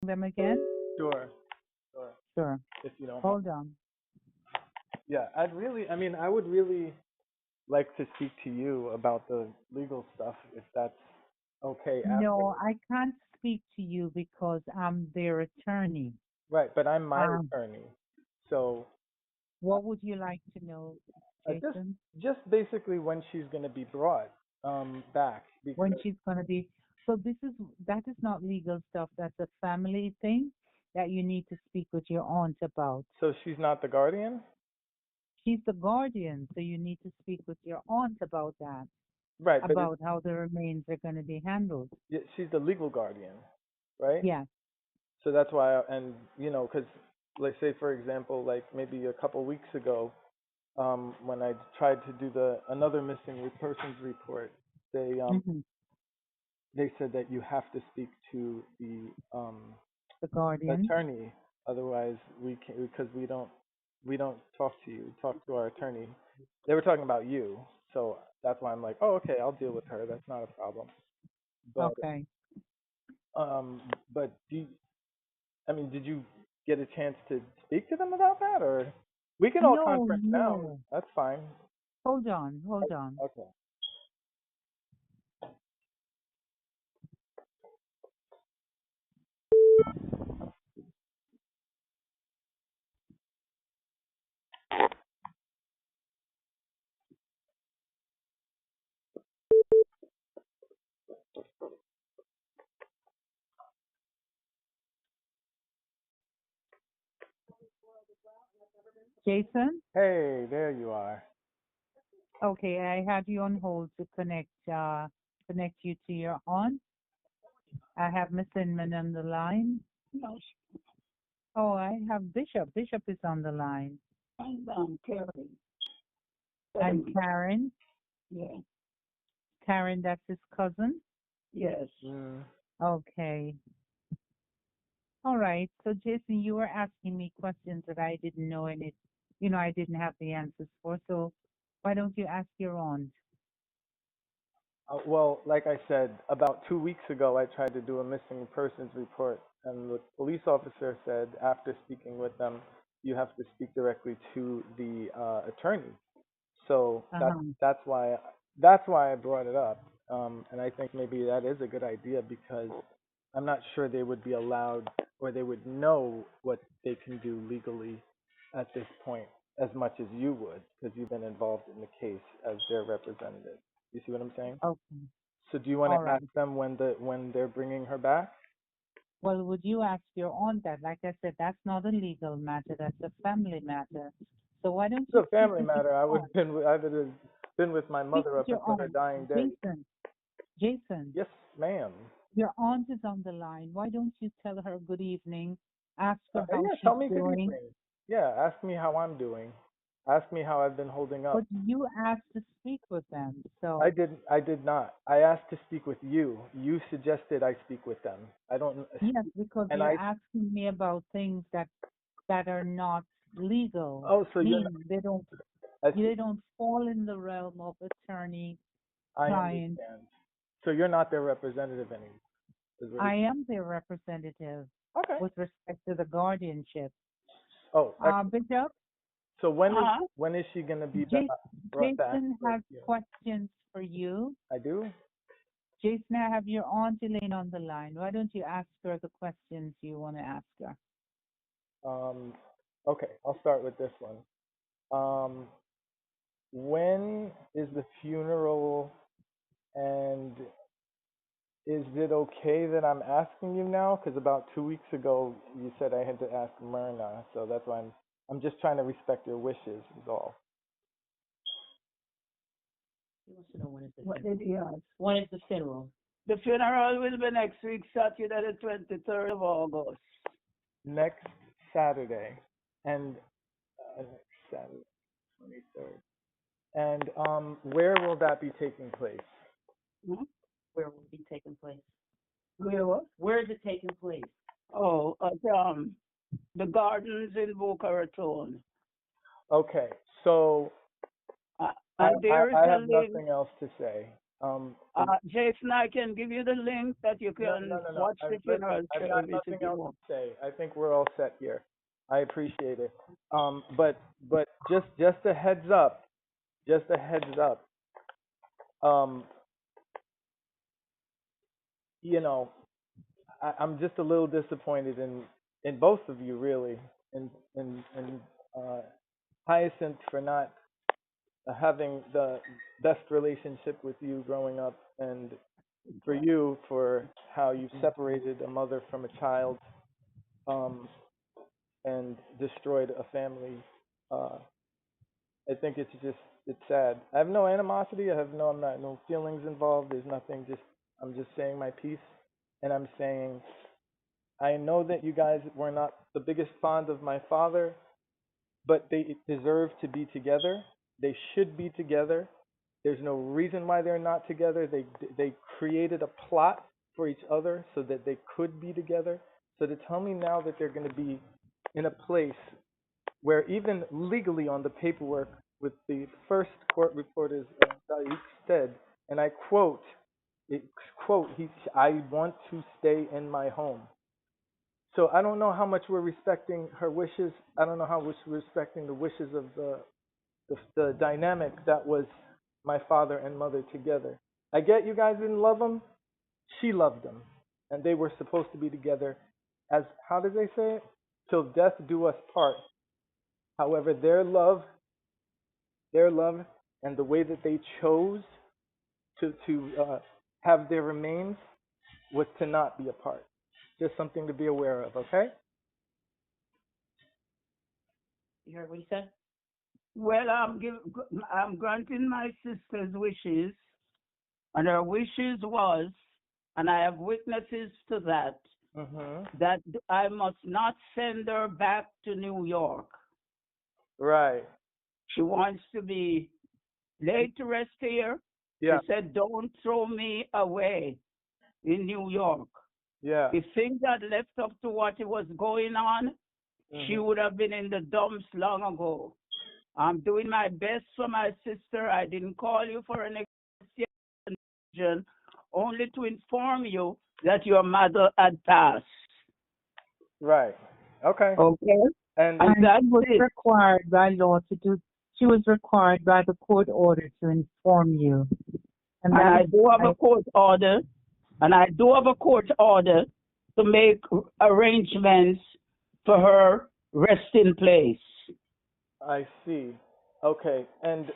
them again? Sure, sure. Sure. If you don't mind. Hold on. Yeah, I would really like to speak to you about the legal stuff, if that's okay after. No, I can't speak to you because I'm their attorney. Right, but I'm my Um, attorney. So what would you like to know, just Jason? basically when she's going to be brought back, When because she's gonna be. So that is not legal stuff. That's a family thing that you need to speak with your aunt about. so she's not the guardian. She's the guardian, so you need to speak with your aunt about that, Right, but about how the remains are going to be handled. she's the legal guardian, right? Yeah. So that's why, and because let's say for example, like maybe a couple weeks ago, when I tried to do the another missing persons report, they um Hmm. they said that you have to speak to the The guardian. attorney, otherwise we can, because we don't talk to you, we talk to our attorney. They were talking about you, so that's why I'm like, oh, okay, I'll deal with her. That's not a problem. But Okay. um, but did you get a chance to speak to them about that, or we can all No, conference now? no. That's fine. Hold on, hold on. Okay. Jason? Hey, there you are. Okay, I had you on hold to connect you to your aunt. I have Miss Inman on the line. No, Oh, I have Bishop. Bishop is on the line. I'm Terry. And Karen. Yeah. Karen, that's his cousin. Yes. Mm. Okay. All right. So, Jason, you were asking me questions that I didn't know, and I didn't have the answers for. So, why don't you ask your aunt? Well, like I said, about 2 weeks ago, I tried to do a missing persons report, and the police officer said after speaking with them, you have to speak directly to the attorney. So Uh-huh. that's why I brought it up, and I think maybe that is a good idea because I'm not sure they would be allowed or they would know what they can do legally at this point as much as you would because you've been involved in the case as their representative. You see what I'm saying? Okay. So do you want All to ask right. them when they're bringing her back? Well, would you ask your aunt that? Like I said, that's not a legal matter. That's a family matter. So why don't you It's a speak family with your matter. aunt? I would have been with my Speak mother with up your until her aunt. dying day. Jason, Yes, ma'am. your aunt is on the line. Why don't you tell her good evening? Ask her how Yeah, she's tell me good doing. evening. Yeah, ask me how I'm doing. Ask me how I've been holding But up. you asked to speak with them. I So, did I did not. I asked to speak with you. You suggested I speak with them. I don't yes, because and you're I asking me about things that are not legal, oh so you're meaning I see. they don't fall in the realm of attorney I client. understand. So you're not their representative anymore. Is what I am their representative okay. with respect to the guardianship. Oh, Bishop, so Uh-huh. when is she gonna be Jas- brought back Jason for has you? questions for you. I do? Jason, I have your Aunt Elaine on the line. Why don't you ask her the questions you want to ask her? Um okay, I'll start with this one. Um when is the funeral and is it okay that I'm asking you now? Because about 2 weeks ago you said I had to ask Myrna, so that's why I'm just trying to respect your wishes is all. He wants to know What did he ask? when is the funeral? The funeral will be next week, Saturday, the 23rd of August. Next Saturday and next Saturday, 23rd. And where will that be taking place? Hmm? Where will it be taking place? Where what? Where is it taking place? Oh, at the gardens in Boca Raton. Okay, so Uh, I, and I, there is I a have lady. nothing else to say. Jason, I can give you the link that you No, can no, no, no. watch the Listen, funeral I've got service if nothing you else want. to say. I think we're all set here. I appreciate it. But just a heads up, just a heads up. Um, you know, I'm just a little disappointed in both of you, really, in uh, Hyacinth for not having the best relationship with you growing up, and for you for how you separated a mother from a child, um, and destroyed a family. Uh, I think it's sad. I have no animosity. I'm not no feelings involved. There's nothing. I'm just saying my piece, and I'm saying I know that you guys were not the biggest fond of my father, but they deserve to be together. They should be together. There's no reason why they're not together. They created a plot for each other so that they could be together. So to tell me now that they're going to be in a place where even legally on the paperwork with the first court report is Daik said, and I quote, I want to stay in my home. So I don't know how much we're respecting her wishes. I don't know how much we're respecting the wishes of the dynamic that was my father and mother together. I get you guys didn't love him. She loved him, and they were supposed to be together. As how did they say it? Till death do us part. However, their love, and the way that they chose to have their remains was to not be apart. Just something to be aware of. Okay. You heard what he said? Well, I'm granting my sister's wishes, and her wishes was, and I have witnesses to that, that I must not send her back to New York. Right. She wants to be laid to rest here. Yeah. She said, don't throw me away in New York. Yeah. If things had left up to what it was going on, she would have been in the dumps long ago. I'm doing my best for my sister. I didn't call you for an explanation, only to inform you that your mother had passed. Right. Okay. Okay? And And that's she was it. required by law to do. She was required by the court order to inform you. And I do have a court order, to make arrangements for her resting place. I see. Okay. And